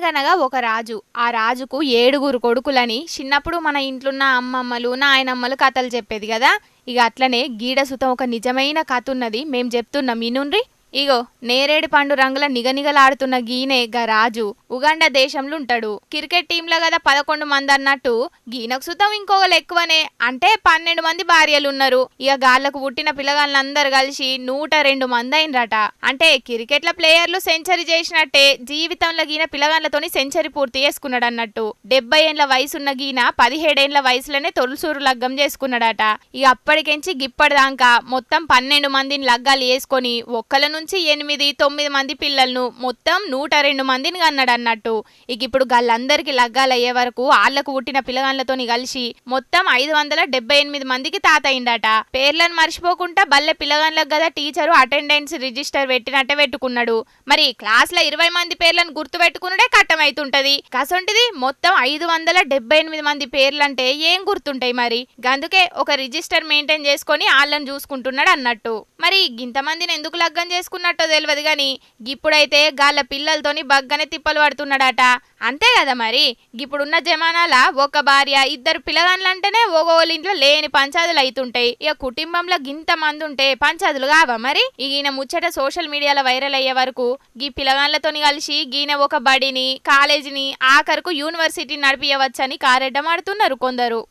అనగనగా ఒక రాజు. ఆ రాజుకు 7 కొడుకులని చిన్నప్పుడు మన ఇంట్లున్న అమ్మమ్మలు నాయనమ్మలు కథలు చెప్పేది కదా. ఇక అట్లనే గీడసుతం ఒక నిజమైన కథ ఉన్నది, మేం చెప్తున్నాం ఇనుండ్రి. ఇగో నేరేడు పండు రంగుల నిగనిగలాడుతున్న గీనే గా రాజు ఉగాండా దేశంలో ఉంటాడు. క్రికెట్ టీంలో కదా 11 మంది అన్నట్టు గీనకు సుతం ఇంకొకరు ఎక్కువనే, అంటే 12 మంది భార్యలున్నారు. ఇక గాళ్లకు పుట్టిన పిల్లగాళ్ళందరూ కలిసి 102 మంది అయినరట. అంటే క్రికెట్ల ప్లేయర్లు సెంచరీ చేసినట్టే జీవితంలో గీన పిల్లగాళ్ళతోని సెంచరీ పూర్తి చేసుకున్నాడు అన్నట్టు. 70 ఏండ్ల వయసున్న గీన 17 ఏండ్ల వయసులోనే తొలుసూరు లగ్గం చేసుకున్నాడట. ఇక అప్పటికెంచి గిప్పటిదాకా మొత్తం 12 మందిని లగ్గాలు వేసుకొని ఒక్కల నుంచి 8-9 మంది పిల్లలను మొత్తం 102 మందిని కన్నాడు అన్నట్టు. ఇక ఇప్పుడు గళ్ళందరికి లగ్గాలు అయ్యే వరకు ఆళ్లకు పుట్టిన పిల్లగాళ్ళతోని కలిసి మొత్తం 578 మందికి తాత అయిందట. పేర్లను మర్చిపోకుండా బల్లె పిల్లగాళ్ళకు కదా టీచరు అటెండెన్స్ రిజిస్టర్ పెట్టినట్టే పెట్టుకున్నాడు. మరి క్లాస్ లో 20 మంది పేర్లను గుర్తు పెట్టుకున్నడే కట్టమైతుంటది. కసొంటిది మొత్తం 578 మంది పేర్లంటే ఏం గుర్తుంటాయి మరి. గందుకే ఒక రిజిస్టర్ మెయింటైన్ చేసుకొని వాళ్ళని చూసుకుంటున్నాడు అన్నట్టు. మరి ఇంతమందిని ఎందుకు లగ్గం చేసుకున్నట్టో తెలియదు గాని ఇప్పుడైతే గాళ్ళ పిల్లలతోని బగ్గనే తిప్పలు పడుతున్నాడట. అంతే కదా మరి. ఇప్పుడున్న జమానాల ఒక భార్య 2 పిల్లగాళ్ళంటేనే ఓగోళ్ళింట్లో లేని పంచాదులు అవుతుంటాయి. ఇక కుటుంబంలో గింత మంది ఉంటే పంచాదులు కావా మరి. ఈయన ముచ్చట సోషల్ మీడియాలో వైరల్ అయ్యే వరకు గీ పిల్లగాళ్ళతోని కలిసి గీన ఒక బడిని కాలేజీని ఆఖరుకు యూనివర్సిటీ నడిపియవచ్చని కారెడ్డం ఆడుతున్నారు కొందరు.